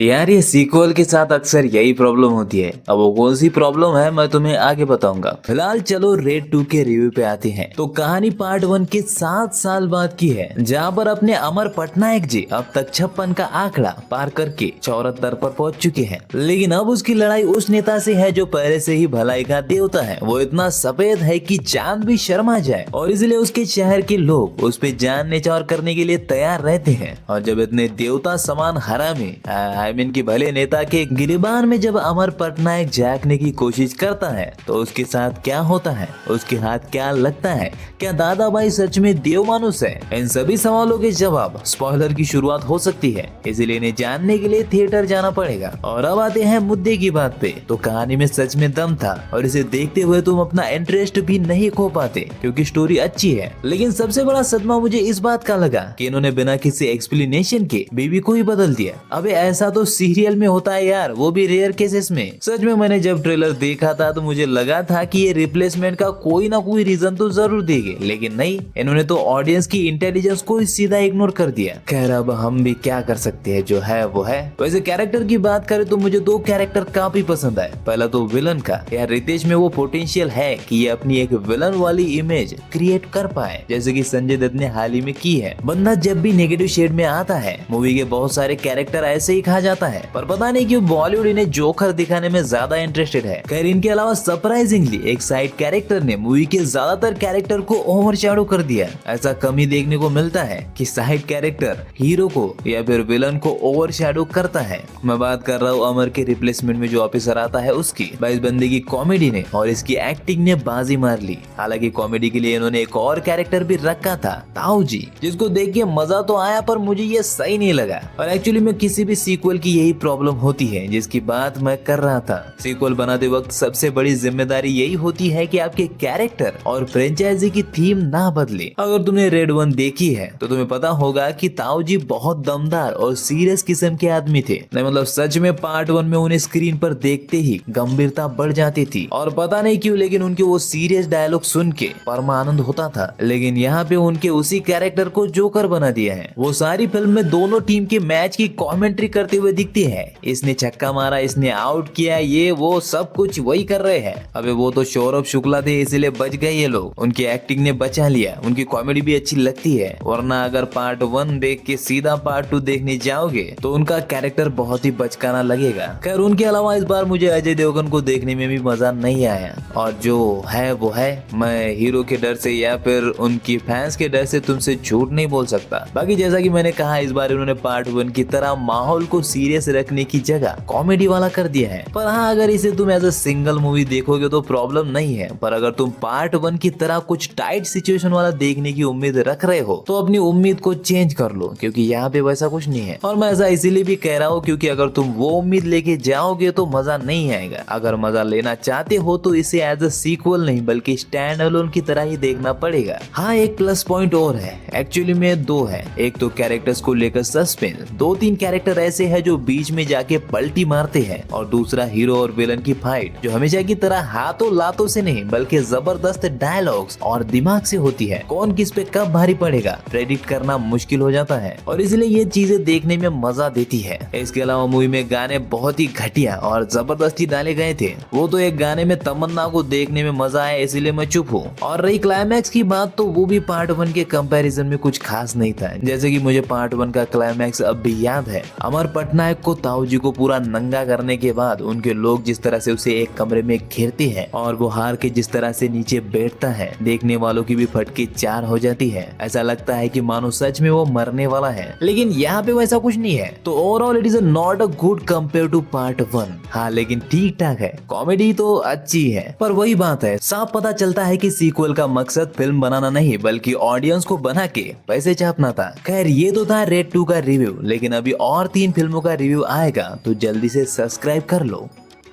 यार ये सीक्वल के साथ अक्सर यही प्रॉब्लम होती है। अब वो कौन सी प्रॉब्लम है मैं तुम्हें आगे बताऊंगा। फिलहाल चलो रेड 2 के रिव्यू पे आते हैं। तो कहानी पार्ट 1 के 7 साल बाद की है, जहां पर अपने अमर पटनायक जी अब तक 56 का आंकड़ा पार करके 74 पर पहुंच चुके हैं। लेकिन अब उसकी लड़ाई उस नेता से है जो पहले से ही भलाई का देवता है। वो इतना सफेद है कि चांद भी शर्मा जाए और इसलिए उसके शहर के लोग उस पे जान निछावर करने के लिए तैयार रहते हैं। और जब इतने देवता समान हरामी की भले नेता के गिरबान में जब अमर पटनायक झांकने की कोशिश करता है तो उसके साथ क्या होता है, उसके हाथ क्या लगता है, क्या दादा भाई सच में देव मानुस है? इन सभी सवालों के जवाब स्पॉइलर की शुरुआत हो सकती है, इसलिए इन्हें जानने के लिए थिएटर जाना पड़ेगा। और अब आते हैं मुद्दे की बात पे। तो कहानी में सच में दम था और इसे देखते हुए तुम अपना इंटरेस्ट भी नहीं खो पाते क्योंकि स्टोरी अच्छी है। लेकिन सबसे बड़ा सदमा मुझे इस बात का लगा कि इन्होंने बिना किसी एक्सप्लेनेशन के बीवी को ही बदल दिया। अबे ऐसा तो सीरियल में होता है यार, वो भी रेयर केसेस में। सच में मैंने जब ट्रेलर देखा था तो मुझे लगा था कि ये रिप्लेसमेंट का कोई ना कोई रीजन तो जरूर देंगे, लेकिन नहीं, इन्होंने तो ऑडियंस की इंटेलिजेंस को ही सीधा इग्नोर कर दिया। खैर अब हम भी क्या कर सकते हैं, जो है वो है। वैसे कैरेक्टर की बात करें तो मुझे 2 कैरेक्टर काफी पसंद आए। पहला तो विलन का। यार रितेश में वो पोटेंशियल है कि ये अपनी एक विलन वाली इमेज क्रिएट कर पाए, जैसे कि संजय दत्त ने हाल ही में की है। बंदा जब भी नेगेटिव शेड में आता है, मूवी के बहुत सारे कैरेक्टर ऐसे ही खा जाता है, पर पता नहीं क्यों बॉलीवुड इन्हें जोकर दिखाने में ज्यादा इंटरेस्टेड है। खैर इनके अलावा सरप्राइजिंगली एक साइड कैरेक्टर ने मूवी के ज्यादातर कैरेक्टर को ओवरशैडो कर दिया। ऐसा कम ही देखने को मिलता है कि साइड कैरेक्टर हीरो को या फिर विलन को ओवरशैडो करता है। मैं बात कर रहा हूँ अमर के रिप्लेसमेंट में जो ऑफिसर आता है उसकी। इस बंदे की कॉमेडी ने और इसकी एक्टिंग ने बाजी मार ली। हालांकि कॉमेडी के लिए इन्होंने एक और कैरेक्टर भी रखा था, ताऊ जी, जिसको देख के मजा तो आया पर मुझे ये सही नहीं लगा। और एक्चुअली में किसी भी सीक्वल की यही प्रॉब्लम होती है जिसकी बात मैं कर रहा था। सीक्वल बनाते वक्त सबसे बड़ी जिम्मेदारी यही होती है कि आपके कैरेक्टर और फ्रेंचाइजी की थीम ना बदले। अगर तुमने रेड 1 देखी है तो तुम्हें पता होगा कि ताऊ जी बहुत दमदार और सीरियस किस्म के आदमी थे। नहीं मतलब सच में पार्ट 1 में उन्हें स्क्रीन पर देखते ही गंभीरता बढ़ जाती थी और पता नहीं क्यों, लेकिन उनके वो सीरियस डायलॉग सुन के परमानंद होता था। लेकिन यहाँ पे उनके उसी कैरेक्टर को जोकर बना दिया है। वो सारी फिल्म में दोनों टीम के मैच की कॉमेंट्री करते हुए दिखती है। इसने छक्का मारा, इसने आउट किया, ये वो सब कुछ वही कर रहे हैं। अबे वो तो सौरभ शुक्ला थे इसलिए बच गए ये लोग, उनकी एक्टिंग ने बचा लिया। उनकी कॉमेडी भी अच्छी लगती है, वरना अगर पार्ट 1 देख के सीधा पार्ट 2 देखने जाओगे तो उनका कैरेक्टर बहुत ही बचकाना लगेगा। खैर उनके अलावा इस बार मुझे अजय देवगन को देखने में भी मजा नहीं आया। और जो है वो है, मैं हीरो के डर से या फिर उनकी फैंस के डर से तुमसे झूठ नहीं बोल सकता। बाकी जैसा कि मैंने कहा, इस बार उन्होंने पार्ट 1 की तरह माहौल को सीरियस रखने की जगह कॉमेडी वाला कर दिया है। पर हाँ, अगर इसे तुम एज अ सिंगल मूवी देखोगे तो प्रॉब्लम नहीं है, पर अगर तुम पार्ट 1 की तरह कुछ टाइट सिचुएशन वाला देखने की उम्मीद रख रहे हो तो अपनी उम्मीद को चेंज कर लो, क्योंकि यहाँ पे वैसा कुछ नहीं है। और मैं ऐसा इसीलिए भी कह रहा हूँ क्योंकि अगर तुम वो उम्मीद लेके जाओगे तो मजा नहीं आएगा। अगर मजा लेना चाहते हो तो इसे एज अ सीक्वल नहीं बल्कि स्टैंड अलोन की तरह ही देखना पड़ेगा। हाँ, एक प्लस पॉइंट और है, एक्चुअली में 2 है। एक तो कैरेक्टर्स को लेकर सस्पेंस, 2-3 कैरेक्टर ऐसे है जो बीच में जाके पलटी मारते हैं। और दूसरा हीरो और विलन की फाइट जो हमेशा की तरह हाथों लातों से नहीं बल्कि जबरदस्त डायलॉग्स और दिमाग से होती है। कौन किस पे कब भारी पड़ेगा प्रेडिक्ट करना मुश्किल हो जाता है और इसलिए ये चीजें देखने में मजा देती है। इसके अलावा मूवी में गाने बहुत ही घटिया और जबरदस्ती डाले गए थे। वो तो एक गाने में तमन्ना को देखने में मजा आया इसलिए मैं चुप हूँ। और रही क्लाइमैक्स की बात तो वो भी पार्ट 1 के कंपैरिजन में कुछ खास नहीं था। जैसे कि मुझे पार्ट 1 का क्लाइमैक्स अब भी याद है। अमर पटनायक को ताऊ जी को पूरा नंगा करने के बाद उनके लोग जिस तरह से उसे एक कमरे में घेरते हैं और वो हार के जिस तरह से नीचे बैठता है, देखने वालों की भी फटके 4 हो जाती है। ऐसा लगता है कि मानो सच में वो मरने वाला है, लेकिन यहाँ पे वैसा कुछ नहीं है। तो overall it is not a good compare to part 1। हाँ लेकिन ठीक ठाक है, कॉमेडी तो अच्छी है। पर वही बात है, साफ पता चलता है कि सीक्वल का मकसद फिल्म बनाना नहीं बल्कि ऑडियंस को बना के पैसे छापना था। खैर ये तो था रेड 2 का रिव्यू, लेकिन अभी और 3 फिल्मों का रिव्यू आएगा तो जल्दी से सब्सक्राइब कर लो।